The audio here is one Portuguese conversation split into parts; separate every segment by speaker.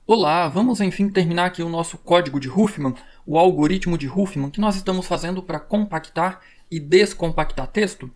Speaker 1: Olá, vamos enfim terminar aqui o nosso código de Huffman, o algoritmo de Huffman que nós estamos fazendo para compactar e descompactar texto.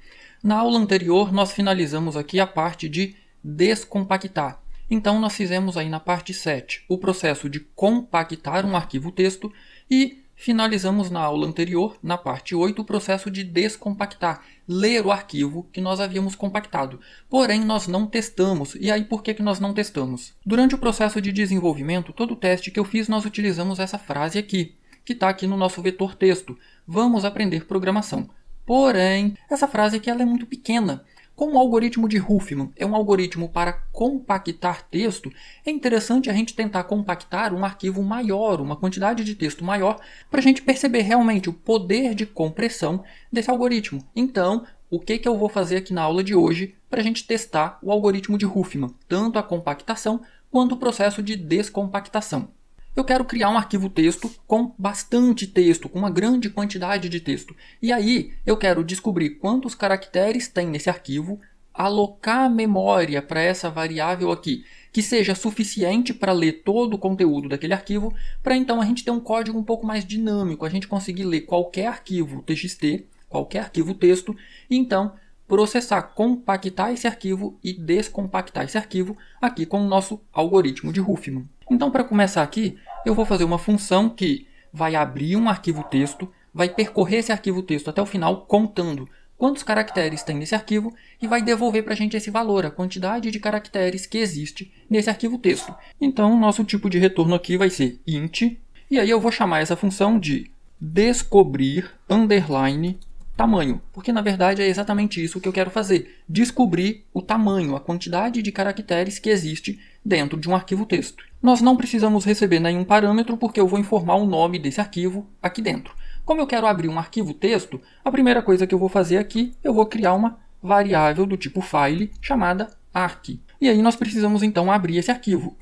Speaker 1: Na aula anterior nós finalizamos aqui a parte de descompactar. Então nós fizemos aí na parte 7 o processo de compactar um arquivo texto e finalizamos na aula anterior, na parte 8, o processo de descompactar, ler o arquivo que nós havíamos compactado. Porém, nós não testamos. E aí, por que nós não testamos? Durante o processo de desenvolvimento, todo o teste que eu fiz, nós utilizamos essa frase aqui, que está aqui no nosso vetor texto. Vamos aprender programação. Porém, essa frase aqui ela é muito pequena. Como o algoritmo de Huffman é um algoritmo para compactar texto, é interessante a gente tentar compactar um arquivo maior, uma quantidade de texto maior, para a gente perceber realmente o poder de compressão desse algoritmo. Então, o que eu vou fazer aqui na aula de hoje para a gente testar o algoritmo de Huffman, tanto a compactação quanto o processo de descompactação. Eu quero criar um arquivo texto com bastante texto, com uma grande quantidade de texto. E aí eu quero descobrir quantos caracteres tem nesse arquivo, alocar a memória para essa variável aqui, que seja suficiente para ler todo o conteúdo daquele arquivo, para então a gente ter um código um pouco mais dinâmico, a gente conseguir ler qualquer arquivo TXT, qualquer arquivo texto, e então processar, compactar esse arquivo e descompactar esse arquivo aqui com o nosso algoritmo de Huffman. Então, para começar aqui, eu vou fazer uma função que vai abrir um arquivo texto, vai percorrer esse arquivo texto até o final, contando quantos caracteres tem nesse arquivo e vai devolver para a gente esse valor, a quantidade de caracteres que existe nesse arquivo texto. Então, o nosso tipo de retorno aqui vai ser int, e aí eu vou chamar essa função de descobrir underline tamanho, porque na verdade é exatamente isso que eu quero fazer, descobrir o tamanho, a quantidade de caracteres que existe dentro de um arquivo texto. Nós não precisamos receber nenhum parâmetro porque eu vou informar o nome desse arquivo aqui dentro. Como eu quero abrir um arquivo texto, a primeira coisa que eu vou fazer aqui, eu vou criar uma variável do tipo file chamada arc. E aí nós precisamos então abrir esse arquivo,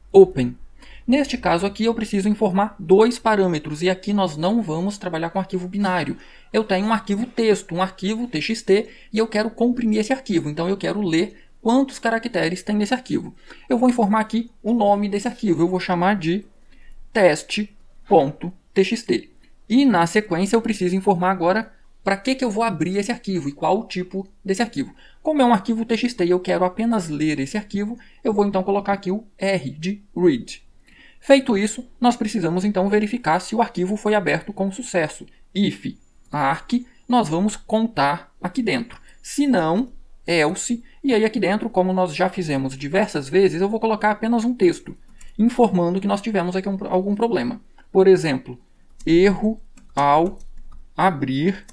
Speaker 1: fopen. Neste caso aqui eu preciso informar dois parâmetros e aqui nós não vamos trabalhar com arquivo binário. Eu tenho um arquivo texto, um arquivo txt e eu quero comprimir esse arquivo. Então eu quero ler quantos caracteres tem nesse arquivo. Eu vou informar aqui o nome desse arquivo. Eu vou chamar de teste.txt. E na sequência eu preciso informar agora para que eu vou abrir esse arquivo e qual o tipo desse arquivo. Como é um arquivo txt e eu quero apenas ler esse arquivo, eu vou então colocar aqui o R de read. Feito isso, nós precisamos então verificar se o arquivo foi aberto com sucesso. If arc, nós vamos contar aqui dentro. Se não, else, e aí aqui dentro, como nós já fizemos diversas vezes, eu vou colocar apenas um texto, informando que nós tivemos aqui algum problema. Por exemplo, erro ao abrir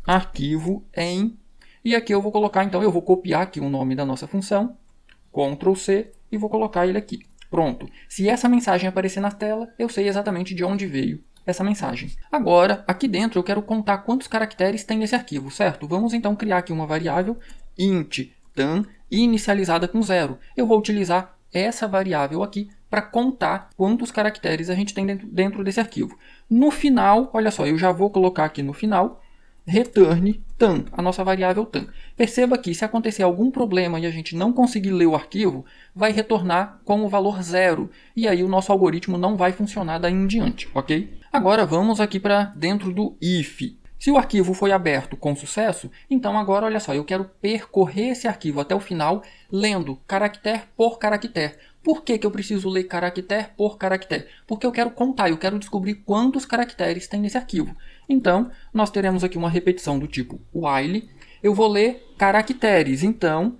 Speaker 1: arquivo em... E aqui eu vou colocar, então, eu vou copiar aqui o nome da nossa função, Ctrl C, e vou colocar ele aqui. Pronto. Se essa mensagem aparecer na tela, eu sei exatamente de onde veio essa mensagem. Agora, aqui dentro eu quero contar quantos caracteres tem nesse arquivo, certo? Vamos então criar aqui uma variável int tan inicializada com 0. Eu vou utilizar essa variável aqui para contar quantos caracteres a gente tem dentro desse arquivo. No final, olha só, eu já vou colocar aqui no final return tan, a nossa variável tan. Perceba que se acontecer algum problema e a gente não conseguir ler o arquivo, vai retornar com o valor 0. E aí o nosso algoritmo não vai funcionar daí em diante, ok? Agora vamos aqui para dentro do if. Se o arquivo foi aberto com sucesso, então agora olha só, eu quero percorrer esse arquivo até o final, lendo caractere por caractere. Por que eu preciso ler caractere por caractere? Porque eu quero contar, eu quero descobrir quantos caracteres tem nesse arquivo. Então, nós teremos aqui uma repetição do tipo while. Eu vou ler caracteres, então,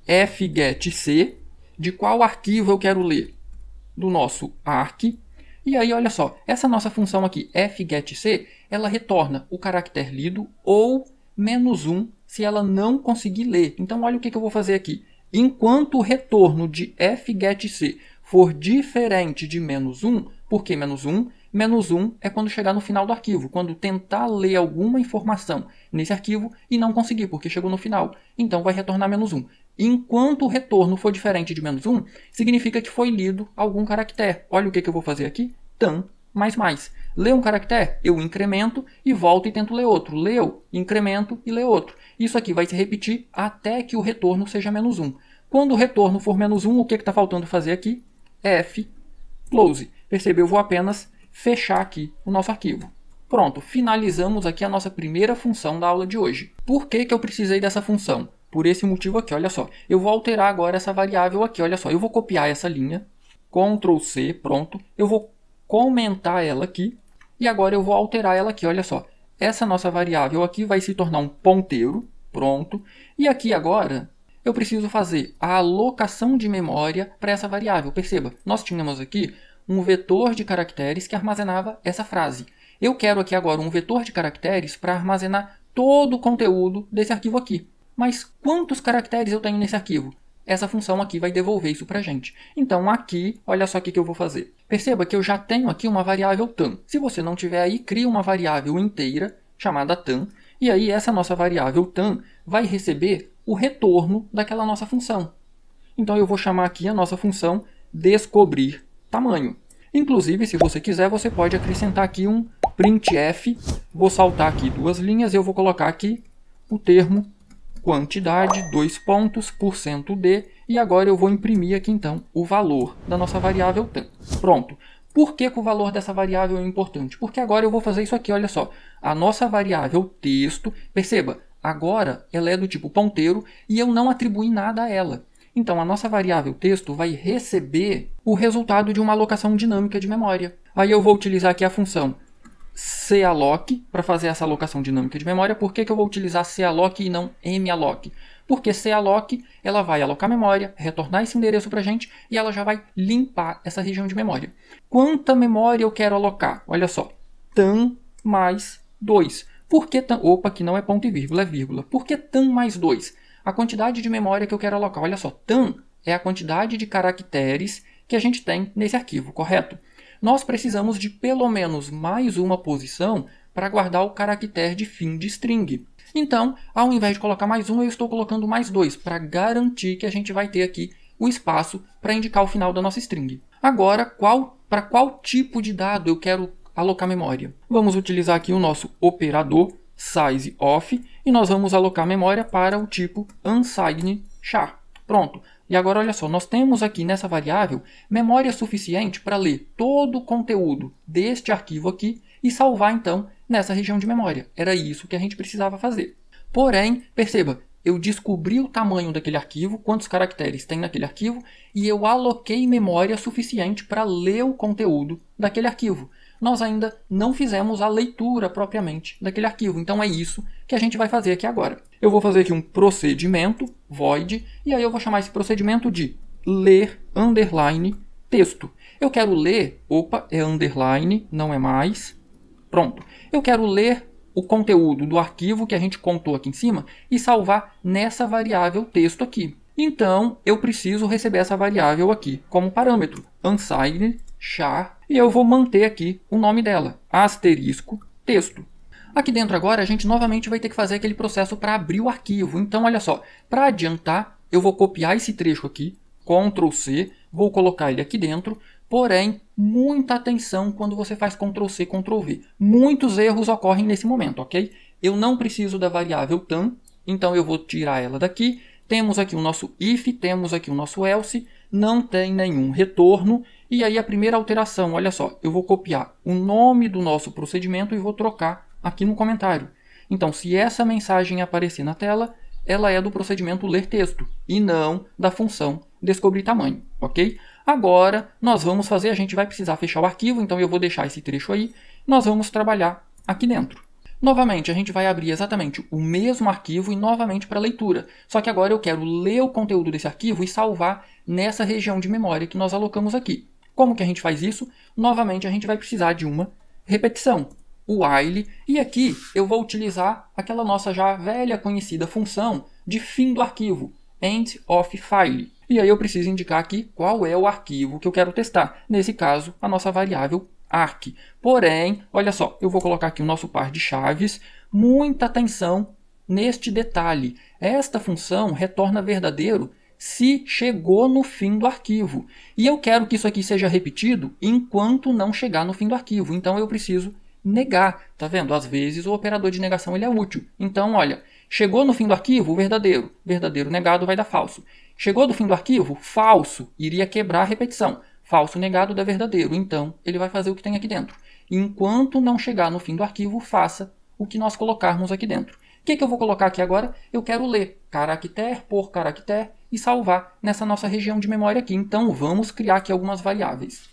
Speaker 1: fgetC, de qual arquivo eu quero ler? Do nosso arc. E aí, olha só, essa nossa função aqui, fgetC, ela retorna o caractere lido ou -1 se ela não conseguir ler. Então, olha o que eu vou fazer aqui. Enquanto o retorno de fgetC for diferente de -1, por que -1? -1 é quando chegar no final do arquivo, quando tentar ler alguma informação nesse arquivo e não conseguir, porque chegou no final. Então vai retornar -1. Enquanto o retorno for diferente de -1, significa que foi lido algum caractere. Olha o que eu vou fazer aqui. Tan mais. Lê um caractere, eu incremento e volto e tento ler outro. Leu, incremento e lê outro. Isso aqui vai se repetir até que o retorno seja -1. Quando o retorno for -1, o que está faltando fazer aqui? close. Percebe? Eu vou apenas fechar aqui o nosso arquivo. Pronto, finalizamos aqui a nossa primeira função da aula de hoje. Por que eu precisei dessa função? Por esse motivo aqui, olha só. Eu vou alterar agora essa variável aqui, olha só. Eu vou copiar essa linha, Ctrl C, pronto. Eu vou comentar ela aqui e agora eu vou alterar ela aqui, olha só. Essa nossa variável aqui vai se tornar um ponteiro, pronto. E aqui agora eu preciso fazer a alocação de memória para essa variável. Perceba, nós tínhamos aqui um vetor de caracteres que armazenava essa frase. Eu quero aqui agora um vetor de caracteres para armazenar todo o conteúdo desse arquivo aqui. Mas quantos caracteres eu tenho nesse arquivo? Essa função aqui vai devolver isso para a gente. Então aqui, olha só o que eu vou fazer. Perceba que eu já tenho aqui uma variável tam. Se você não tiver aí, cria uma variável inteira chamada tam. E aí essa nossa variável tam vai receber o retorno daquela nossa função. Então eu vou chamar aqui a nossa função descobrir tamanho. Inclusive, se você quiser, você pode acrescentar aqui um printf. Vou saltar aqui 2 linhas e eu vou colocar aqui o termo quantidade, 2 pontos, %d, e agora eu vou imprimir aqui então o valor da nossa variável tam. Pronto. Por que o valor dessa variável é importante? Porque agora eu vou fazer isso aqui, olha só. A nossa variável texto, perceba, agora ela é do tipo ponteiro e eu não atribuí nada a ela. Então a nossa variável texto vai receber o resultado de uma alocação dinâmica de memória. Aí eu vou utilizar aqui a função calloc para fazer essa alocação dinâmica de memória. Por que eu vou utilizar calloc e não malloc? Porque calloc ela vai alocar memória, retornar esse endereço para a gente e ela já vai limpar essa região de memória. Quanta memória eu quero alocar? Olha só, tam mais 2. Por que tam? Opa, aqui não é ponto e vírgula, é vírgula. Por que tam mais 2? A quantidade de memória que eu quero alocar. Olha só, tam é a quantidade de caracteres que a gente tem nesse arquivo, correto? Nós precisamos de pelo menos mais uma posição para guardar o caractere de fim de string. Então, ao invés de colocar mais um, eu estou colocando mais 2, para garantir que a gente vai ter aqui o espaço para indicar o final da nossa string. Agora, para qual tipo de dado eu quero alocar memória? Vamos utilizar aqui o nosso operador sizeOf e nós vamos alocar memória para o tipo unsigned char. Pronto. E agora olha só, nós temos aqui nessa variável memória suficiente para ler todo o conteúdo deste arquivo aqui e salvar então nessa região de memória. Era isso que a gente precisava fazer. Porém, perceba, eu descobri o tamanho daquele arquivo, quantos caracteres tem naquele arquivo, e eu aloquei memória suficiente para ler o conteúdo daquele arquivo. Nós ainda não fizemos a leitura propriamente daquele arquivo, então é isso que a gente vai fazer aqui agora. Eu vou fazer aqui um procedimento, void, e aí eu vou chamar esse procedimento de ler underline texto. Eu quero ler, opa, é underline, não é mais, pronto. Eu quero ler o conteúdo do arquivo que a gente contou aqui em cima e salvar nessa variável texto aqui. Então, eu preciso receber essa variável aqui como parâmetro, unsigned char, e eu vou manter aqui o nome dela, asterisco texto. Aqui dentro agora a gente novamente vai ter que fazer aquele processo para abrir o arquivo. Então, olha só, para adiantar, eu vou copiar esse trecho aqui, Ctrl C, vou colocar ele aqui dentro, porém, muita atenção quando você faz Ctrl C, Ctrl V. Muitos erros ocorrem nesse momento, ok? Eu não preciso da variável tam, então eu vou tirar ela daqui. Temos aqui o nosso if, temos aqui o nosso else, não tem nenhum retorno. E aí a primeira alteração, olha só, eu vou copiar o nome do nosso procedimento e vou trocar aqui no comentário. Então, se essa mensagem aparecer na tela, ela é do procedimento ler texto e não da função descobrir tamanho, ok? Agora, nós vamos fazer, a gente vai precisar fechar o arquivo, então eu vou deixar esse trecho aí, nós vamos trabalhar aqui dentro. Novamente, a gente vai abrir exatamente o mesmo arquivo e novamente para leitura. Só que agora eu quero ler o conteúdo desse arquivo e salvar nessa região de memória que nós alocamos aqui. Como que a gente faz isso? Novamente, a gente vai precisar de uma repetição, o while, e aqui eu vou utilizar aquela nossa já velha conhecida função de fim do arquivo, end of file. E aí eu preciso indicar aqui qual é o arquivo que eu quero testar. Nesse caso, a nossa variável arc. Porém, olha só, eu vou colocar aqui o nosso par de chaves. Muita atenção neste detalhe. Esta função retorna verdadeiro se chegou no fim do arquivo. E eu quero que isso aqui seja repetido enquanto não chegar no fim do arquivo. Então eu preciso negar. Tá vendo? Às vezes o operador de negação ele é útil. Então, olha, chegou no fim do arquivo, verdadeiro. Verdadeiro negado vai dar falso. Chegou do fim do arquivo, falso, iria quebrar a repetição. falso negado dá verdadeiro. Então, ele vai fazer o que tem aqui dentro. Enquanto não chegar no fim do arquivo, faça o que nós colocarmos aqui dentro. O que eu vou colocar aqui agora? Eu quero ler caractere por caractere e salvar nessa nossa região de memória aqui. Então, vamos criar aqui algumas variáveis.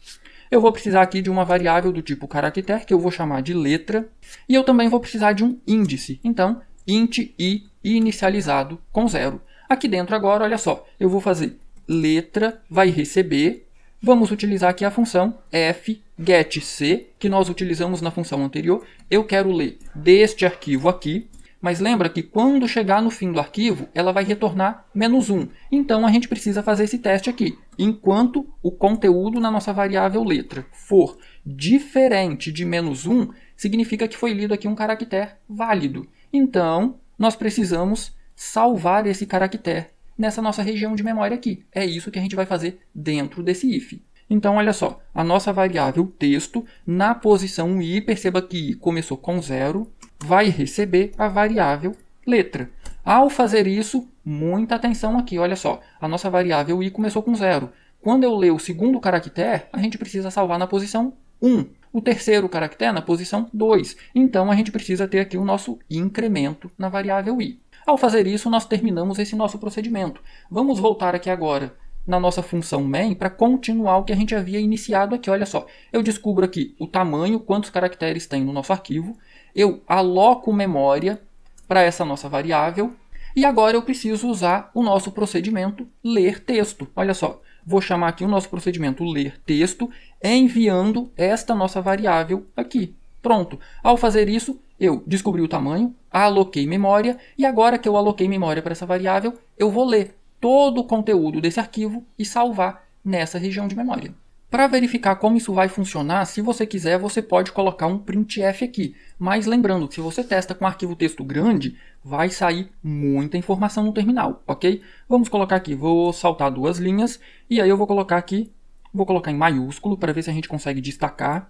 Speaker 1: Eu vou precisar aqui de uma variável do tipo caractere, que eu vou chamar de letra. E eu também vou precisar de um índice. Então, int i inicializado com 0. Aqui dentro agora, olha só, eu vou fazer letra vai receber. Vamos utilizar aqui a função fgetC, que nós utilizamos na função anterior. Eu quero ler deste arquivo aqui. Mas lembra que quando chegar no fim do arquivo, ela vai retornar -1. Então, a gente precisa fazer esse teste aqui. Enquanto o conteúdo na nossa variável letra for diferente de -1, significa que foi lido aqui um caractere válido. Então, nós precisamos salvar esse caractere nessa nossa região de memória aqui. É isso que a gente vai fazer dentro desse if. Então, olha só, a nossa variável texto, na posição i, perceba que i começou com 0, vai receber a variável letra. Ao fazer isso, muita atenção aqui, olha só, a nossa variável i começou com 0. Quando eu ler o segundo caractere, a gente precisa salvar na posição 1. O terceiro caractere na posição 2. Então, a gente precisa ter aqui o nosso incremento na variável i. Ao fazer isso, nós terminamos esse nosso procedimento. Vamos voltar aqui agora na nossa função main para continuar o que a gente havia iniciado aqui. Olha só, eu descubro aqui o tamanho, quantos caracteres tem no nosso arquivo. Eu aloco memória para essa nossa variável. E agora eu preciso usar o nosso procedimento ler texto. Olha só, vou chamar aqui o nosso procedimento ler texto, enviando esta nossa variável aqui. Pronto. Ao fazer isso, eu descobri o tamanho, aloquei memória, e agora que eu aloquei memória para essa variável, eu vou ler todo o conteúdo desse arquivo e salvar nessa região de memória. Para verificar como isso vai funcionar, se você quiser, você pode colocar um printf aqui. Mas lembrando que se você testa com arquivo texto grande, vai sair muita informação no terminal, ok? Vamos colocar aqui, vou saltar 2 linhas, e aí eu vou colocar aqui, vou colocar em maiúsculo, para ver se a gente consegue destacar,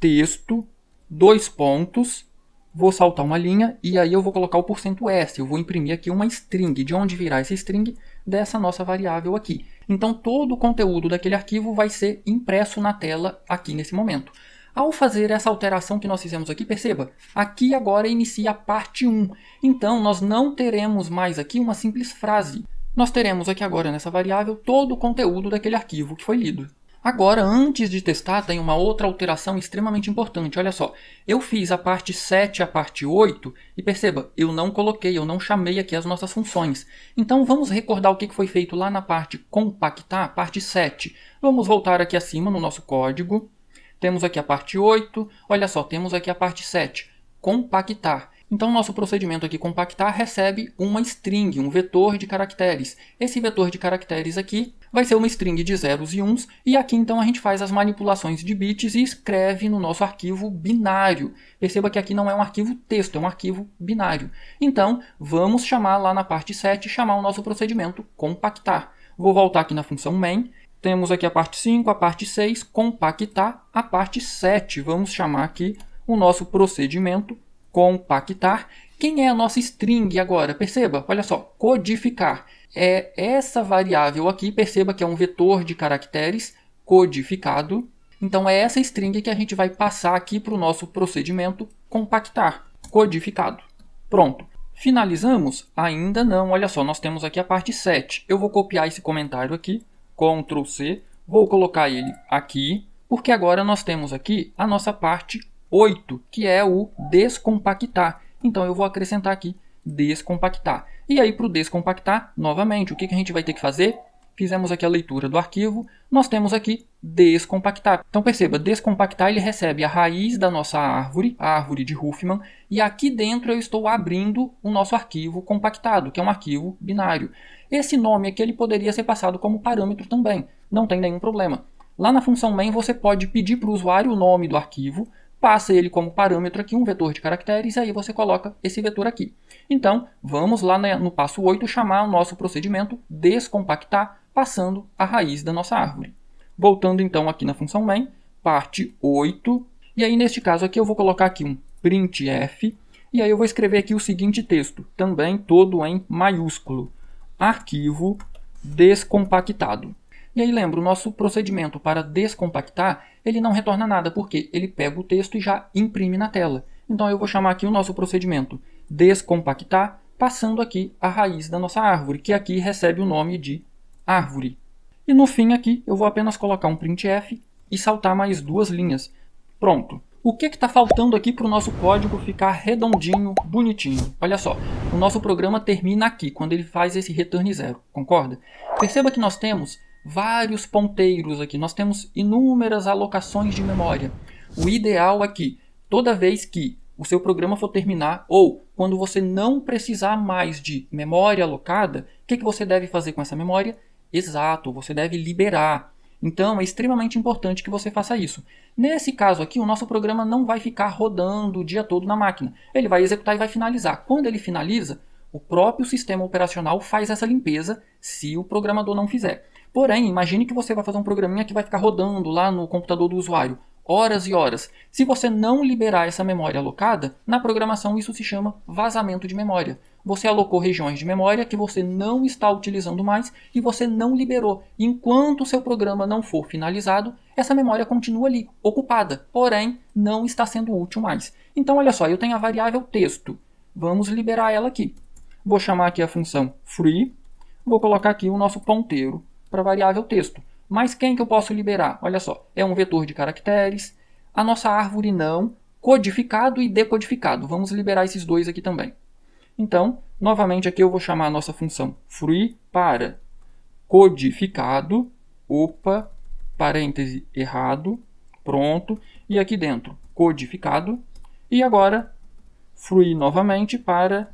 Speaker 1: texto, 2 pontos, vou saltar uma linha, e aí eu vou colocar o %s, eu vou imprimir aqui uma string, de onde virá essa string? Dessa nossa variável aqui. Então, todo o conteúdo daquele arquivo vai ser impresso na tela aqui nesse momento. Ao fazer essa alteração que nós fizemos aqui, perceba, aqui agora inicia a parte 1. Então, nós não teremos mais aqui uma simples frase. Nós teremos aqui agora nessa variável todo o conteúdo daquele arquivo que foi lido. Agora, antes de testar, tem uma outra alteração extremamente importante. Olha só, eu fiz a parte 7 e a parte 8 e perceba, eu não chamei aqui as nossas funções. Então, vamos recordar o que foi feito lá na parte compactar, parte 7. Vamos voltar aqui acima no nosso código. Temos aqui a parte 8. Olha só, temos aqui a parte 7, compactar. Então, nosso procedimento aqui compactar recebe uma string, um vetor de caracteres. Esse vetor de caracteres aqui vai ser uma string de zeros e uns, e aqui então a gente faz as manipulações de bits e escreve no nosso arquivo binário. Perceba que aqui não é um arquivo texto, é um arquivo binário. Então, vamos chamar lá na parte 7, chamar o nosso procedimento compactar. Vou voltar aqui na função main, temos aqui a parte 5, a parte 6, compactar, a parte 7. Vamos chamar aqui o nosso procedimento compactar. Quem é a nossa string agora? Perceba, olha só, codificar. É essa variável aqui, perceba que é um vetor de caracteres codificado. Então, é essa string que a gente vai passar aqui para o nosso procedimento compactar, codificado. Pronto. Finalizamos? Ainda não. Olha só, nós temos aqui a parte 7. Eu vou copiar esse comentário aqui, Ctrl C, vou colocar ele aqui, porque agora nós temos aqui a nossa parte 8, que é o descompactar. Então, eu vou acrescentar aqui descompactar. E aí, para o descompactar, novamente, o que a gente vai ter que fazer? Fizemos aqui a leitura do arquivo, nós temos aqui descompactar. Então, perceba, descompactar ele recebe a raiz da nossa árvore, a árvore de Huffman, e aqui dentro eu estou abrindo o nosso arquivo compactado, que é um arquivo binário. Esse nome aqui ele poderia ser passado como parâmetro também, não tem nenhum problema. Lá na função main você pode pedir para o usuário o nome do arquivo, passa ele como parâmetro aqui, um vetor de caracteres, e aí você coloca esse vetor aqui. Então, vamos lá no passo 8 chamar o nosso procedimento descompactar, passando a raiz da nossa árvore. Voltando então aqui na função main, parte 8, e aí neste caso aqui eu vou colocar aqui um printf, e aí eu vou escrever aqui o seguinte texto, também todo em maiúsculo, arquivo descompactado. E aí lembra, o nosso procedimento para descompactar, ele não retorna nada, porque ele pega o texto e já imprime na tela. Então eu vou chamar aqui o nosso procedimento descompactar, passando aqui a raiz da nossa árvore, que aqui recebe o nome de árvore. E no fim aqui eu vou apenas colocar um printf e saltar mais 2 linhas. Pronto. O que está faltando aqui para o nosso código ficar redondinho, bonitinho? Olha só, o nosso programa termina aqui, quando ele faz esse return 0, concorda? Perceba que nós temos vários ponteiros aqui, nós temos inúmeras alocações de memória. O ideal aqui, toda vez que o seu programa for terminar, ou quando você não precisar mais de memória alocada, o que você deve fazer com essa memória? Exato, você deve liberar. Então, é extremamente importante que você faça isso. Nesse caso aqui, o nosso programa não vai ficar rodando o dia todo na máquina. Ele vai executar e vai finalizar. Quando ele finaliza, o próprio sistema operacional faz essa limpeza, se o programador não fizer. Porém, imagine que você vai fazer um programinha que vai ficar rodando lá no computador do usuário horas e horas. Se você não liberar essa memória alocada, na programação isso se chama vazamento de memória. Você alocou regiões de memória que você não está utilizando mais e você não liberou. Enquanto o seu programa não for finalizado, essa memória continua ali, ocupada, porém não está sendo útil mais. Então olha só, eu tenho a variável texto. Vamos liberar ela aqui. Vou chamar aqui a função free, vou colocar aqui o nosso ponteiro para a variável texto. Mas quem que eu posso liberar? Olha só, é um vetor de caracteres, a nossa árvore não, codificado e decodificado. Vamos liberar esses dois aqui também. Então, novamente aqui eu vou chamar a nossa função free para codificado, opa, parêntese errado, pronto, e aqui dentro codificado, e agora free novamente para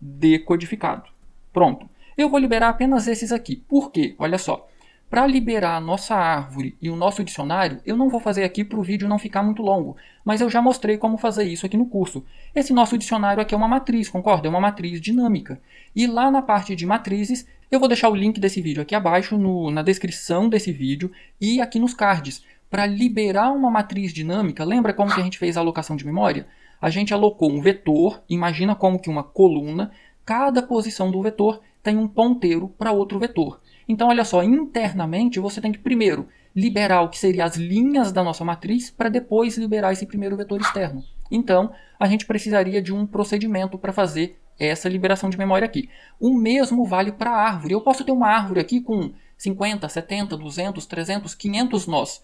Speaker 1: decodificado. Pronto. Eu vou liberar apenas esses aqui. Por quê? Olha só. Para liberar a nossa árvore e o nosso dicionário, eu não vou fazer aqui para o vídeo não ficar muito longo, mas eu já mostrei como fazer isso aqui no curso. Esse nosso dicionário aqui é uma matriz, concorda? É uma matriz dinâmica. E lá na parte de matrizes, eu vou deixar o link desse vídeo aqui abaixo, na descrição desse vídeo e aqui nos cards. Para liberar uma matriz dinâmica, lembra como que a gente fez a alocação de memória? A gente alocou um vetor, imagina como que uma coluna, cada posição do vetor tem um ponteiro para outro vetor. Então, olha só, internamente você tem que primeiro liberar o que seriam as linhas da nossa matriz para depois liberar esse primeiro vetor externo. Então, a gente precisaria de um procedimento para fazer essa liberação de memória aqui. O mesmo vale para a árvore. Eu posso ter uma árvore aqui com 50, 70, 200, 300, 500 nós.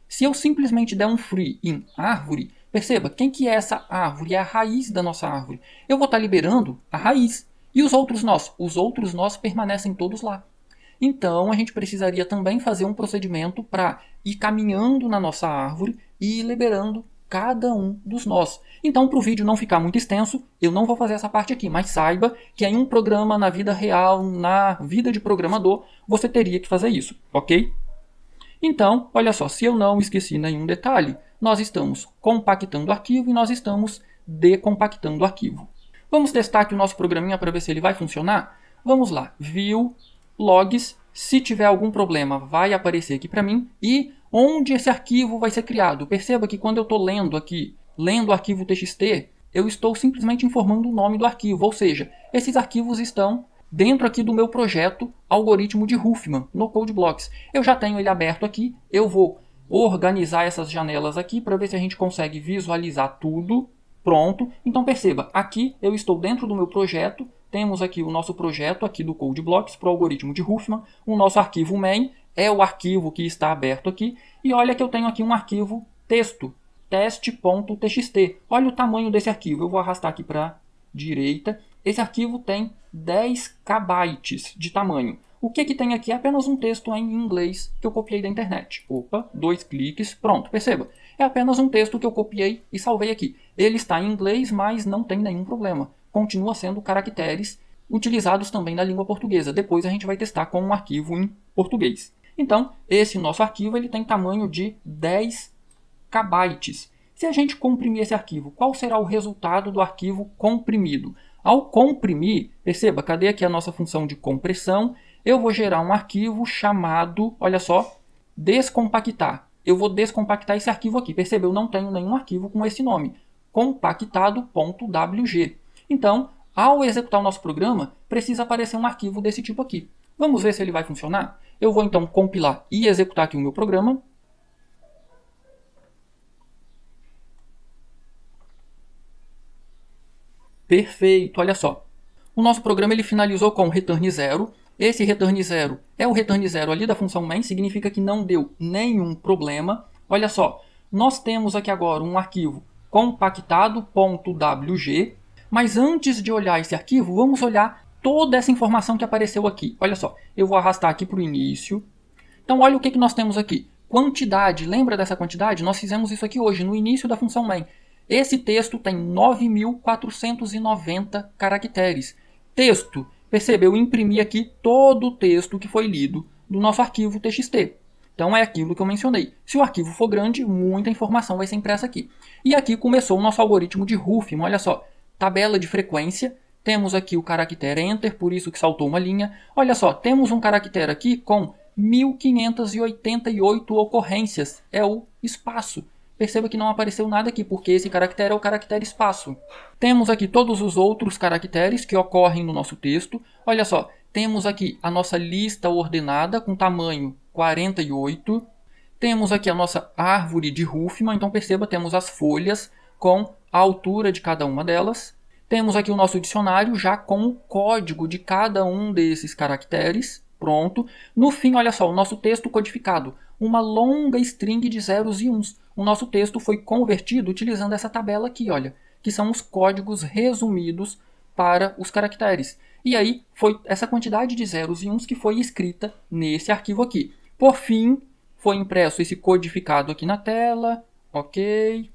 Speaker 1: Se eu simplesmente der um free em árvore, perceba, quem que é essa árvore? É a raiz da nossa árvore. Eu vou estar liberando a raiz. E os outros nós? Os outros nós permanecem todos lá. Então, a gente precisaria também fazer um procedimento para ir caminhando na nossa árvore e ir liberando cada um dos nós. Então, para o vídeo não ficar muito extenso, eu não vou fazer essa parte aqui, mas saiba que em um programa, na vida real, na vida de programador, você teria que fazer isso, ok? Então, olha só, se eu não esqueci nenhum detalhe, nós estamos compactando o arquivo e nós estamos decompactando o arquivo. Vamos testar aqui o nosso programinha para ver se ele vai funcionar? Vamos lá, view logs, se tiver algum problema vai aparecer aqui para mim e onde esse arquivo vai ser criado. Perceba que quando eu estou lendo aqui, lendo o arquivo txt, eu estou simplesmente informando o nome do arquivo, ou seja, esses arquivos estão dentro aqui do meu projeto algoritmo de Huffman, no CodeBlocks. Eu já tenho ele aberto aqui, eu vou organizar essas janelas aqui para ver se a gente consegue visualizar tudo. Pronto, então perceba, aqui eu estou dentro do meu projeto, temos aqui o nosso projeto aqui do CodeBlocks para o algoritmo de Huffman, o nosso arquivo main é o arquivo que está aberto aqui, e olha que eu tenho aqui um arquivo texto, test.txt, olha o tamanho desse arquivo, eu vou arrastar aqui para a direita, esse arquivo tem 10 KB de tamanho. O que tem aqui é apenas um texto em inglês que eu copiei da internet. Opa, 2 cliques, pronto, perceba. É apenas um texto que eu copiei e salvei aqui. Ele está em inglês, mas não tem nenhum problema. Continua sendo caracteres utilizados também na língua portuguesa. Depois a gente vai testar com um arquivo em português. Então, esse nosso arquivo ele tem tamanho de 10 KB. Se a gente comprimir esse arquivo, qual será o resultado do arquivo comprimido? Ao comprimir, perceba, cadê aqui a nossa função de compressão? Eu vou gerar um arquivo chamado, olha só, descompactar. Eu vou descompactar esse arquivo aqui. Perceba, eu não tenho nenhum arquivo com esse nome. Compactado.wg. Então, ao executar o nosso programa, precisa aparecer um arquivo desse tipo aqui. Vamos ver se ele vai funcionar? Eu vou então compilar e executar aqui o meu programa. Perfeito, olha só. O nosso programa ele finalizou com return 0. Esse return 0 é o return 0 ali da função main, significa que não deu nenhum problema. Olha só, nós temos aqui agora um arquivo compactado.wg, mas antes de olhar esse arquivo, vamos olhar toda essa informação que apareceu aqui. Olha só, eu vou arrastar aqui para o início. Então olha o que nós temos aqui. Quantidade, lembra dessa quantidade? Nós fizemos isso aqui hoje, no início da função main. Esse texto tem 9.490 caracteres. Texto, percebe, eu imprimi aqui todo o texto que foi lido do nosso arquivo TXT. Então é aquilo que eu mencionei. Se o arquivo for grande, muita informação vai ser impressa aqui. E aqui começou o nosso algoritmo de Huffman. Olha só, tabela de frequência. Temos aqui o caractere Enter, por isso que saltou uma linha. Olha só, temos um caractere aqui com 1.588 ocorrências. É o espaço. Perceba que não apareceu nada aqui, porque esse caractere é o caractere espaço. Temos aqui todos os outros caracteres que ocorrem no nosso texto. Olha só, temos aqui a nossa lista ordenada com tamanho 48. Temos aqui a nossa árvore de Huffman, então perceba, temos as folhas com a altura de cada uma delas. Temos aqui o nosso dicionário já com o código de cada um desses caracteres. Pronto. No fim, olha só, o nosso texto codificado. Uma longa string de zeros e uns. O nosso texto foi convertido utilizando essa tabela aqui, olha, que são os códigos resumidos para os caracteres. E aí, foi essa quantidade de zeros e uns que foi escrita nesse arquivo aqui. Por fim, foi impresso esse codificado aqui na tela. Ok.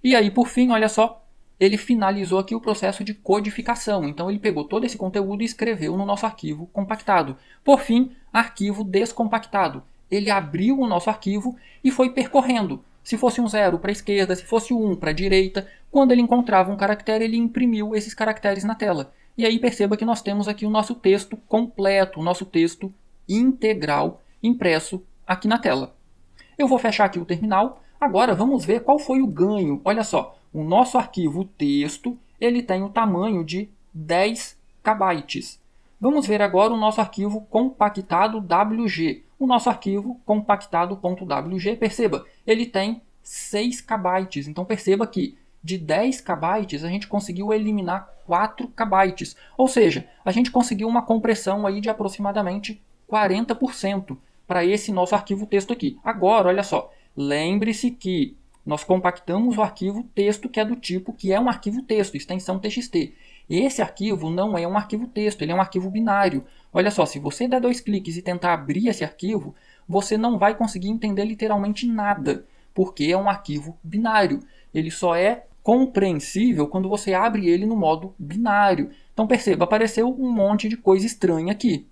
Speaker 1: E aí, por fim, olha só, ele finalizou aqui o processo de codificação. Então, ele pegou todo esse conteúdo e escreveu no nosso arquivo compactado. Por fim, arquivo descompactado. Ele abriu o nosso arquivo e foi percorrendo. Se fosse um 0 para a esquerda, se fosse um 1 para a direita, quando ele encontrava um caractere, ele imprimiu esses caracteres na tela. E aí perceba que nós temos aqui o nosso texto completo, o nosso texto integral impresso aqui na tela. Eu vou fechar aqui o terminal. Agora vamos ver qual foi o ganho. Olha só, o nosso arquivo texto ele tem o tamanho de 10 KB. Vamos ver agora o nosso arquivo compactado WG. O nosso arquivo compactado.wg, perceba, ele tem 6 KB. Então perceba que de 10 KB a gente conseguiu eliminar 4 KB. Ou seja, a gente conseguiu uma compressão aí de aproximadamente 40% para esse nosso arquivo texto aqui. Agora, olha só, lembre-se que nós compactamos o arquivo texto que é do tipo que é um arquivo texto, extensão TXT. Esse arquivo não é um arquivo texto, ele é um arquivo binário. Olha só, se você der 2 cliques e tentar abrir esse arquivo, você não vai conseguir entender literalmente nada, porque é um arquivo binário. Ele só é compreensível quando você abre ele no modo binário. Então perceba, apareceu um monte de coisa estranha aqui,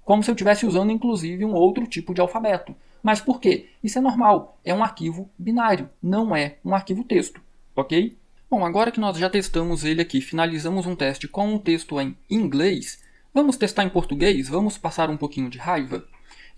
Speaker 1: como se eu estivesse usando inclusive um outro tipo de alfabeto. Mas por quê? Isso é normal, é um arquivo binário, não é um arquivo texto, ok? Bom, agora que nós já testamos ele aqui, finalizamos um teste com um texto em inglês, vamos testar em português, vamos passar um pouquinho de raiva?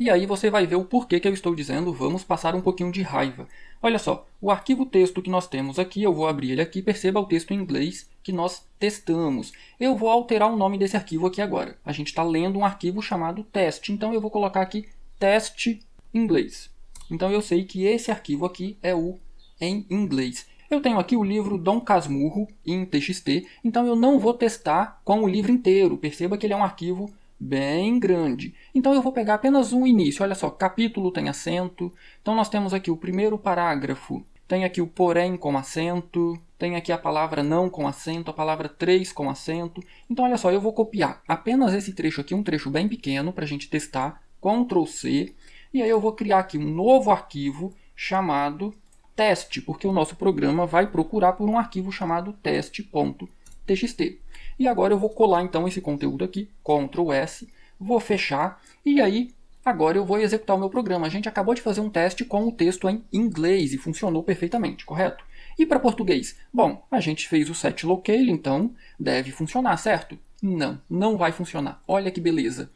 Speaker 1: E aí você vai ver o porquê que eu estou dizendo vamos passar um pouquinho de raiva. Olha só, o arquivo texto que nós temos aqui, eu vou abrir ele aqui, perceba o texto em inglês que nós testamos. Eu vou alterar o nome desse arquivo aqui agora. A gente está lendo um arquivo chamado teste, então eu vou colocar aqui teste inglês. Então eu sei que esse arquivo aqui é o em inglês. Eu tenho aqui o livro Dom Casmurro em TXT, então eu não vou testar com o livro inteiro. Perceba que ele é um arquivo bem grande. Então eu vou pegar apenas um início. Olha só, capítulo tem acento. Então nós temos aqui o primeiro parágrafo. Tem aqui o porém com acento. Tem aqui a palavra não com acento, a palavra 3 com acento. Então olha só, eu vou copiar apenas esse trecho aqui, um trecho bem pequeno para a gente testar. Ctrl C. E aí eu vou criar aqui um novo arquivo chamado teste, porque o nosso programa vai procurar por um arquivo chamado teste.txt. E agora eu vou colar então esse conteúdo aqui, Ctrl S, vou fechar e aí agora eu vou executar o meu programa. A gente acabou de fazer um teste com o texto em inglês e funcionou perfeitamente, correto? E para português? Bom, a gente fez o set locale, então deve funcionar, certo? Não, não vai funcionar. Olha que beleza.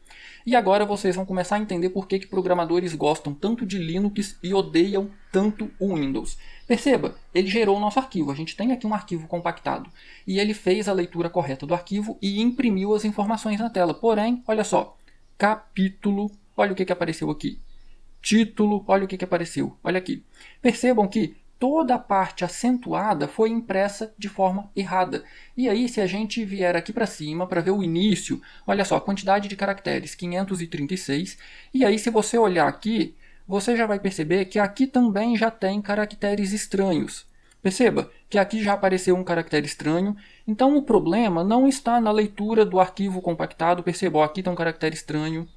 Speaker 1: E agora vocês vão começar a entender por que programadores gostam tanto de Linux e odeiam tanto o Windows. Perceba, ele gerou o nosso arquivo. A gente tem aqui um arquivo compactado. E ele fez a leitura correta do arquivo e imprimiu as informações na tela. Porém, olha só, capítulo olha o que apareceu aqui. Título, olha o que apareceu. Olha aqui. Percebam que toda a parte acentuada foi impressa de forma errada. E aí, se a gente vier aqui para cima para ver o início, olha só, a quantidade de caracteres, 536. E aí, se você olhar aqui, você já vai perceber que aqui também já tem caracteres estranhos. Perceba que aqui já apareceu um caractere estranho. Então, o problema não está na leitura do arquivo compactado. Perceba, ó, aqui tem um caractere estranho.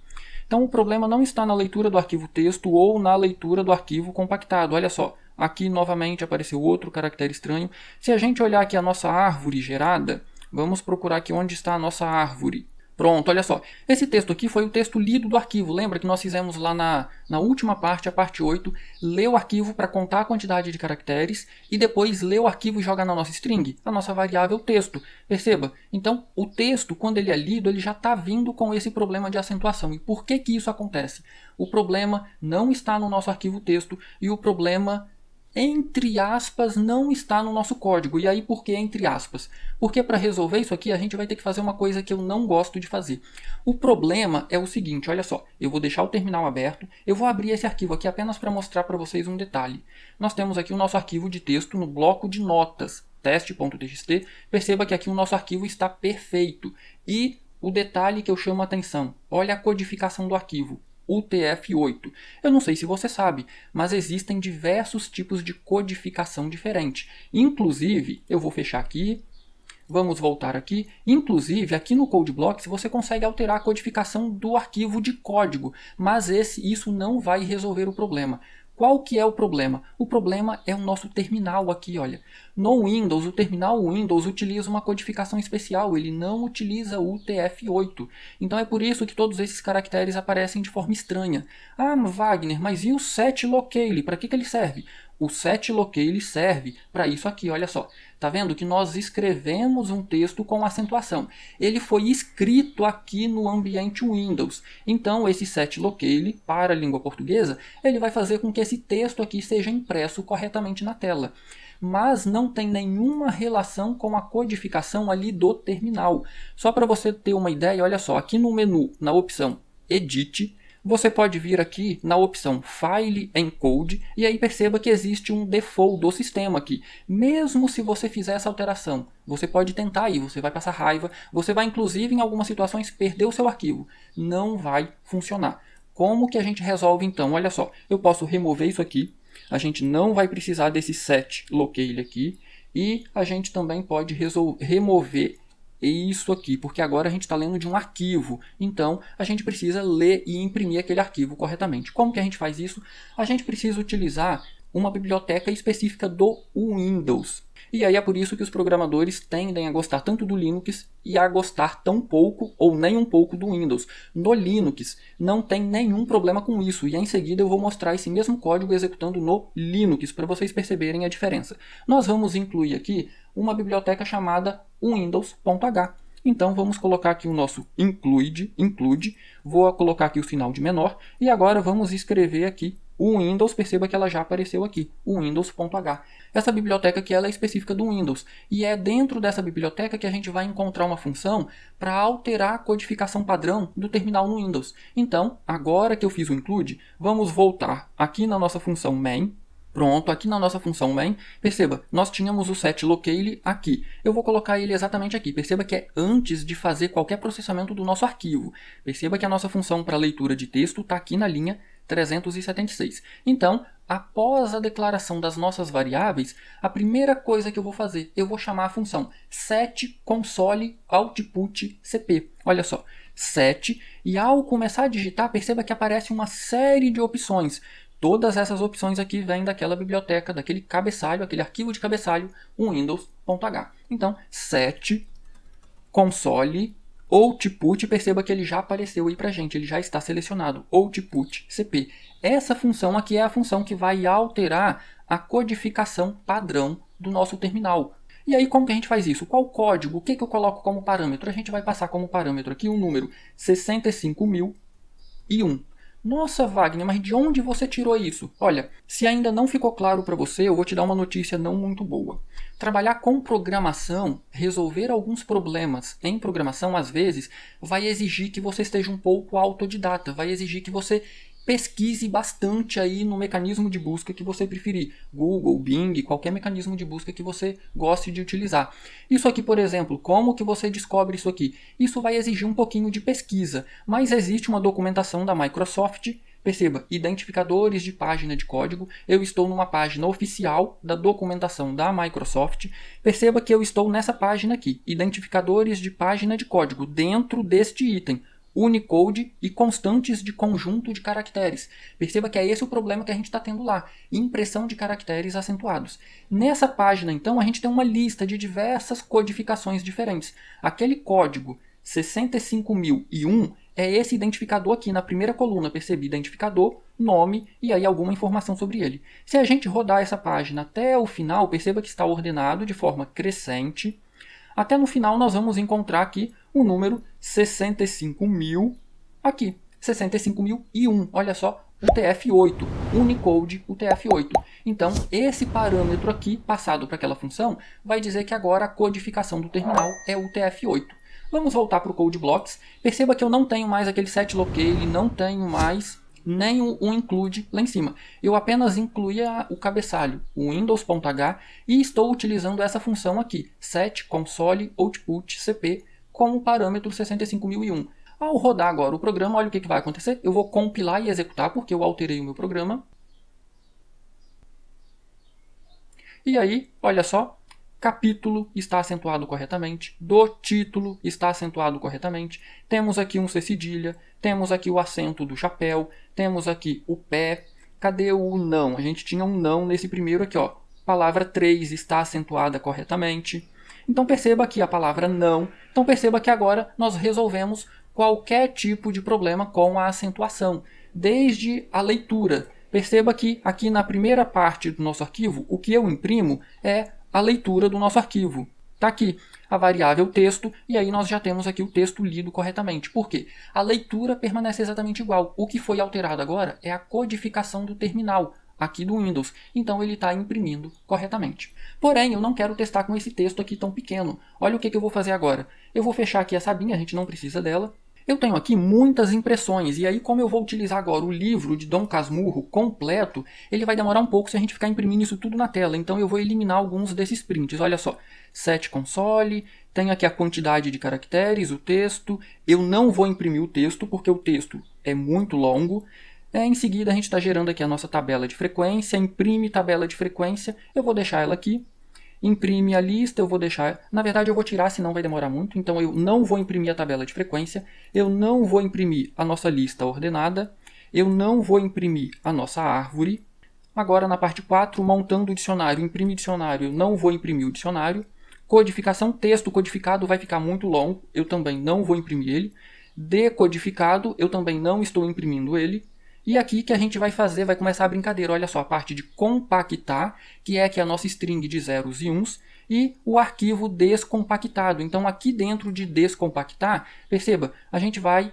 Speaker 1: Então, o problema não está na leitura do arquivo texto ou na leitura do arquivo compactado. Olha só, aqui novamente apareceu outro caractere estranho. Se a gente olhar aqui a nossa árvore gerada, vamos procurar aqui onde está a nossa árvore. Pronto, olha só. Esse texto aqui foi o texto lido do arquivo. Lembra que nós fizemos lá na última parte, a parte 8, ler o arquivo para contar a quantidade de caracteres e depois ler o arquivo e jogar na nossa string, a nossa variável texto. Perceba? Então, o texto, quando ele é lido, ele já está vindo com esse problema de acentuação. E por que que isso acontece? O problema não está no nosso arquivo texto e o problema, entre aspas, não está no nosso código. E aí, por que entre aspas? Porque para resolver isso aqui, a gente vai ter que fazer uma coisa que eu não gosto de fazer. O problema é o seguinte, olha só. Eu vou deixar o terminal aberto. Eu vou abrir esse arquivo aqui apenas para mostrar para vocês um detalhe. Nós temos aqui o nosso arquivo de texto no bloco de notas, teste.txt. Perceba que aqui o nosso arquivo está perfeito. E o detalhe que eu chamo a atenção, olha a codificação do arquivo. UTF-8. Eu não sei se você sabe, mas existem diversos tipos de codificação diferente. Inclusive, eu vou fechar aqui, vamos voltar aqui. Inclusive, aqui no CodeBlocks você consegue alterar a codificação do arquivo de código, mas isso não vai resolver o problema. Qual que é o problema? O problema é o nosso terminal aqui, olha. No Windows, o terminal Windows utiliza uma codificação especial, ele não utiliza o UTF-8. Então é por isso que todos esses caracteres aparecem de forma estranha. Ah, Wagner, mas e o setlocale? Para que ele serve? O setlocale serve para isso aqui, olha só. Tá vendo que nós escrevemos um texto com acentuação. Ele foi escrito aqui no ambiente Windows. Então, esse setlocale, para a língua portuguesa, ele vai fazer com que esse texto aqui seja impresso corretamente na tela. Mas não tem nenhuma relação com a codificação ali do terminal. Só para você ter uma ideia, olha só, aqui no menu, na opção Edit, você pode vir aqui na opção File Encode e aí perceba que existe um default do sistema aqui. Mesmo se você fizer essa alteração, você pode tentar aí, você vai passar raiva, você vai inclusive em algumas situações perder o seu arquivo. Não vai funcionar. Como que a gente resolve então? Olha só, eu posso remover isso aqui, a gente não vai precisar desse setlocale aqui e a gente também pode remover isso aqui, porque agora a gente está lendo de um arquivo, então a gente precisa ler e imprimir aquele arquivo corretamente. Como que a gente faz isso? A gente precisa utilizar uma biblioteca específica do Windows. E aí é por isso que os programadores tendem a gostar tanto do Linux e a gostar tão pouco ou nem um pouco do Windows. No Linux não tem nenhum problema com isso e em seguida eu vou mostrar esse mesmo código executando no Linux para vocês perceberem a diferença. Nós vamos incluir aqui uma biblioteca chamada windows.h. Então vamos colocar aqui o nosso include, vou colocar aqui o sinal de menor e agora vamos escrever aqui o Windows, perceba que ela já apareceu aqui, o windows.h. Essa biblioteca aqui ela é específica do Windows e é dentro dessa biblioteca que a gente vai encontrar uma função para alterar a codificação padrão do terminal no Windows. Então, agora que eu fiz o include, vamos voltar aqui na nossa função main. Pronto, aqui na nossa função main, perceba, nós tínhamos o setlocale aqui. Eu vou colocar ele exatamente aqui. Perceba que é antes de fazer qualquer processamento do nosso arquivo. Perceba que a nossa função para leitura de texto está aqui na linha 376. Então, após a declaração das nossas variáveis, a primeira coisa que eu vou fazer, eu vou chamar a função setConsoleOutputCP. Olha só, set, e ao começar a digitar, perceba que aparece uma série de opções. Todas essas opções aqui vêm daquela biblioteca, daquele cabeçalho, aquele arquivo de cabeçalho, windows.h. Então, set console output, perceba que ele já apareceu aí pra gente, ele já está selecionado, output cp. Essa função aqui é a função que vai alterar a codificação padrão do nosso terminal. E aí como que a gente faz isso? Qual código? O que eu coloco como parâmetro? A gente vai passar como parâmetro aqui o número 65.001. Nossa, Wagner, mas de onde você tirou isso? Olha, se ainda não ficou claro para você, eu vou te dar uma notícia não muito boa. Trabalhar com programação, resolver alguns problemas em programação, às vezes, vai exigir que você esteja um pouco autodidata, vai exigir que você pesquise bastante aí no mecanismo de busca que você preferir. Google, Bing, qualquer mecanismo de busca que você goste de utilizar. Isso aqui, por exemplo, como que você descobre isso aqui? Isso vai exigir um pouquinho de pesquisa, mas existe uma documentação da Microsoft. Perceba, identificadores de página de código. Eu estou numa página oficial da documentação da Microsoft. Perceba que eu estou nessa página aqui, identificadores de página de código, dentro deste item. Unicode e constantes de conjunto de caracteres. Perceba que é esse o problema que a gente está tendo lá, impressão de caracteres acentuados. Nessa página, então, a gente tem uma lista de diversas codificações diferentes. Aquele código 65001 é esse identificador aqui na primeira coluna, percebi, identificador, nome e aí alguma informação sobre ele. Se a gente rodar essa página até o final, perceba que está ordenado de forma crescente. Até no final nós vamos encontrar aqui o número 65.000, aqui, 65.001, olha só, UTF-8, Unicode UTF-8. Então, esse parâmetro aqui, passado para aquela função, vai dizer que agora a codificação do terminal é UTF-8. Vamos voltar para o Code Blocks. Perceba que eu não tenho mais aquele setLocale, não tenho mais nem o include lá em cima. Eu apenas incluí o cabeçalho, o Windows.h, e estou utilizando essa função aqui, set console output cp, como parâmetro 65001. Ao rodar agora o programa, olha o que vai acontecer. Eu vou compilar e executar, porque eu alterei o meu programa. E aí, olha só, capítulo está acentuado corretamente, do título está acentuado corretamente, temos aqui um C cedilha, temos aqui o acento do chapéu, temos aqui o pé, cadê o não? A gente tinha um não nesse primeiro aqui, ó. Palavra 3 está acentuada corretamente. Então perceba aqui a palavra não, então perceba que agora nós resolvemos qualquer tipo de problema com a acentuação, desde a leitura. Perceba que aqui na primeira parte do nosso arquivo, o que eu imprimo é a leitura do nosso arquivo. Está aqui a variável texto, e aí nós já temos aqui o texto lido corretamente. Por quê? A leitura permanece exatamente igual. O que foi alterado agora é a codificação do terminal, aqui do Windows. Então ele está imprimindo corretamente. Porém, eu não quero testar com esse texto aqui tão pequeno. Olha o que eu vou fazer agora. Eu vou fechar aqui essa abinha, a gente não precisa dela. Eu tenho aqui muitas impressões, e aí como eu vou utilizar agora o livro de Dom Casmurro completo, ele vai demorar um pouco se a gente ficar imprimindo isso tudo na tela, então eu vou eliminar alguns desses prints. Olha só, set console, tenho aqui a quantidade de caracteres, o texto, eu não vou imprimir o texto porque o texto é muito longo. Em seguida a gente está gerando aqui a nossa tabela de frequência, imprime tabela de frequência, eu vou deixar ela aqui. Imprime a lista, eu vou deixar... Na verdade eu vou tirar, senão vai demorar muito. Então eu não vou imprimir a tabela de frequência. Eu não vou imprimir a nossa lista ordenada. Eu não vou imprimir a nossa árvore. Agora na parte 4, montando o dicionário. Imprime dicionário, eu não vou imprimir o dicionário. Codificação, texto codificado vai ficar muito longo. Eu também não vou imprimir ele. Decodificado, eu também não estou imprimindo ele. E aqui que a gente vai fazer, vai começar a brincadeira. Olha só, a parte de compactar, que é aqui a nossa string de zeros e uns, e o arquivo descompactado. Então aqui dentro de descompactar, perceba, a gente vai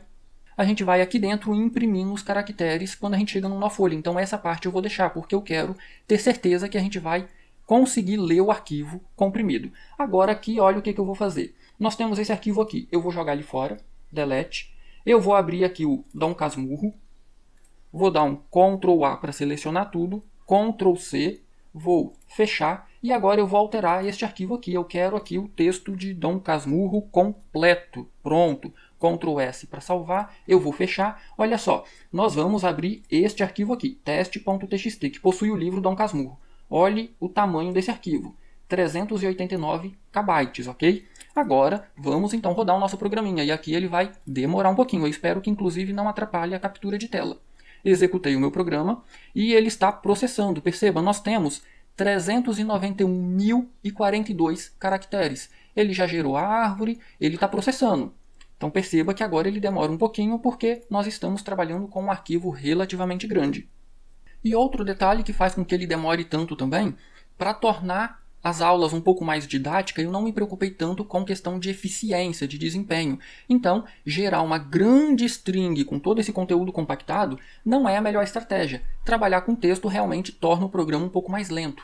Speaker 1: aqui dentro imprimindo os caracteres quando a gente chega numa folha. Então essa parte eu vou deixar, porque eu quero ter certeza que a gente vai conseguir ler o arquivo comprimido. Agora aqui, olha o que eu vou fazer. Nós temos esse arquivo aqui, eu vou jogar ele fora, delete. Eu vou abrir aqui o Dom Casmurro. Vou dar um Ctrl A para selecionar tudo, Ctrl C, vou fechar e agora eu vou alterar este arquivo aqui. Eu quero aqui o texto de Dom Casmurro completo. Pronto. Ctrl S para salvar, eu vou fechar. Olha só, nós vamos abrir este arquivo aqui, teste.txt, que possui o livro Dom Casmurro. Olhe o tamanho desse arquivo, 389 KB, ok? Agora, vamos então rodar o nosso programinha, e aqui ele vai demorar um pouquinho. Eu espero que inclusive não atrapalhe a captura de tela. Executei o meu programa e ele está processando. Perceba, nós temos 391.042 caracteres. Ele já gerou a árvore, ele está processando. Então perceba que agora ele demora um pouquinho porque nós estamos trabalhando com um arquivo relativamente grande. E outro detalhe que faz com que ele demore tanto também, para tornar as aulas um pouco mais didáticas, eu não me preocupei tanto com questão de eficiência, de desempenho. Então, gerar uma grande string com todo esse conteúdo compactado não é a melhor estratégia. Trabalhar com texto realmente torna o programa um pouco mais lento.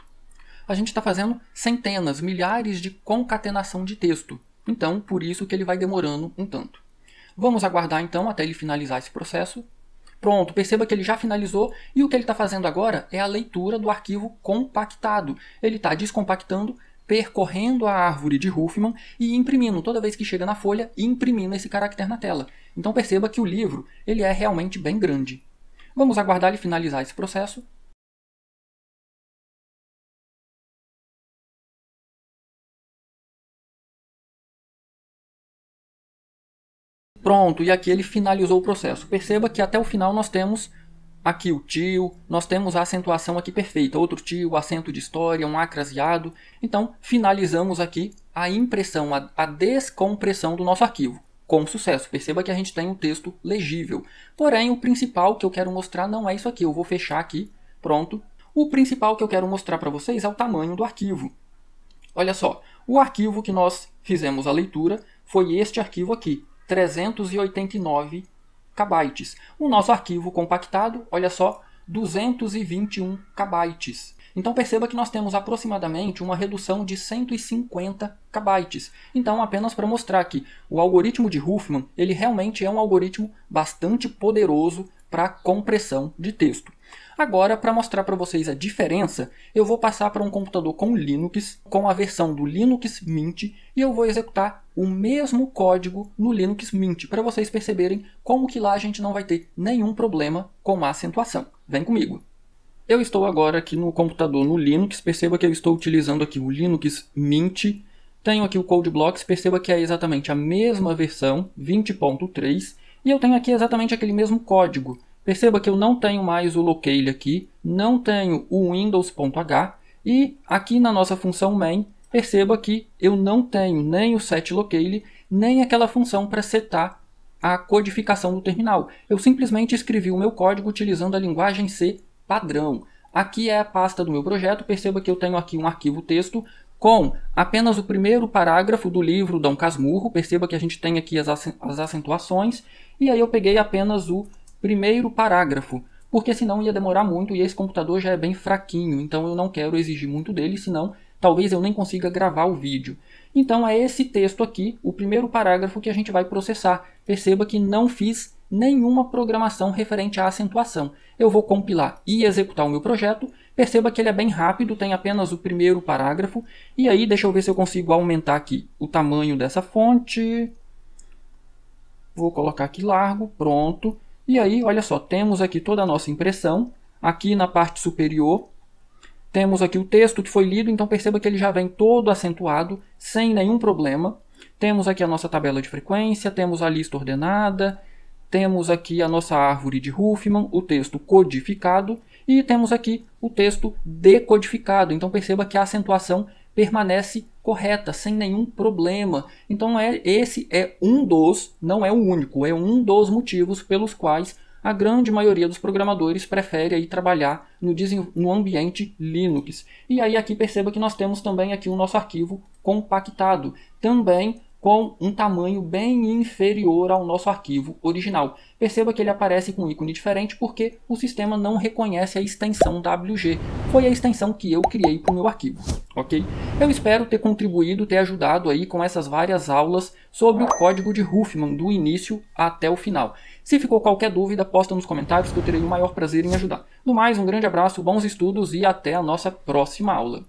Speaker 1: A gente está fazendo centenas, milhares de concatenação de texto. Então, por isso que ele vai demorando um tanto. Vamos aguardar então até ele finalizar esse processo. Pronto, perceba que ele já finalizou e o que ele está fazendo agora é a leitura do arquivo compactado. Ele está descompactando, percorrendo a árvore de Huffman e imprimindo toda vez que chega na folha e imprimindo esse caractere na tela. Então perceba que o livro ele é realmente bem grande. Vamos aguardar ele finalizar esse processo. Pronto, e aqui ele finalizou o processo. Perceba que até o final nós temos aqui o tio, nós temos a acentuação aqui perfeita, outro tio, acento de história, um acraseado. Então, finalizamos aqui a impressão, a descompressão do nosso arquivo, com sucesso. Perceba que a gente tem um texto legível. Porém, o principal que eu quero mostrar não é isso aqui. Eu vou fechar aqui, pronto. O principal que eu quero mostrar para vocês é o tamanho do arquivo. Olha só, o arquivo que nós fizemos a leitura foi este arquivo aqui. 389 KB. O nosso arquivo compactado, olha só, 221 KB. Então perceba que nós temos aproximadamente uma redução de 150 KB. Então, apenas para mostrar que o algoritmo de Huffman, ele realmente é um algoritmo bastante poderoso para compressão de texto. Agora, para mostrar para vocês a diferença, eu vou passar para um computador com Linux, com a versão do Linux Mint, e eu vou executar o mesmo código no Linux Mint, para vocês perceberem como que lá a gente não vai ter nenhum problema com a acentuação. Vem comigo! Eu estou agora aqui no computador no Linux, perceba que eu estou utilizando aqui o Linux Mint, tenho aqui o CodeBlocks, perceba que é exatamente a mesma versão, 20.3, e eu tenho aqui exatamente aquele mesmo código. Perceba que eu não tenho mais o locale aqui, não tenho o windows.h e aqui na nossa função main, perceba que eu não tenho nem o setLocale, nem aquela função para setar a codificação do terminal. Eu simplesmente escrevi o meu código utilizando a linguagem C padrão. Aqui é a pasta do meu projeto, perceba que eu tenho aqui um arquivo texto com apenas o primeiro parágrafo do livro Dom Casmurro, perceba que a gente tem aqui as acentuações, e aí eu peguei apenas o primeiro parágrafo, porque senão ia demorar muito e esse computador já é bem fraquinho, então eu não quero exigir muito dele, senão talvez eu nem consiga gravar o vídeo. Então é esse texto aqui, o primeiro parágrafo que a gente vai processar. Perceba que não fiz nenhuma programação referente à acentuação. Eu vou compilar e executar o meu projeto, perceba que ele é bem rápido, tem apenas o primeiro parágrafo, e aí deixa eu ver se eu consigo aumentar aqui o tamanho dessa fonte. Vou colocar aqui largo, pronto. E aí, olha só, temos aqui toda a nossa impressão. Aqui na parte superior, temos aqui o texto que foi lido, então perceba que ele já vem todo acentuado, sem nenhum problema. Temos aqui a nossa tabela de frequência, temos a lista ordenada, temos aqui a nossa árvore de Huffman, o texto codificado, e temos aqui o texto decodificado. Então perceba que a acentuação permanece correta, sem nenhum problema. Então esse é um dos, não é o único, é um dos motivos pelos quais a grande maioria dos programadores prefere aí trabalhar no ambiente Linux. E aí aqui perceba que nós temos também aqui o nosso arquivo compactado, também com um tamanho bem inferior ao nosso arquivo original. Perceba que ele aparece com um ícone diferente porque o sistema não reconhece a extensão WG. Foi a extensão que eu criei para o meu arquivo, ok? Eu espero ter contribuído, ter ajudado aí com essas várias aulas sobre o código de Huffman, do início até o final. Se ficou qualquer dúvida, posta nos comentários que eu terei o maior prazer em ajudar. No mais, um grande abraço, bons estudos e até a nossa próxima aula.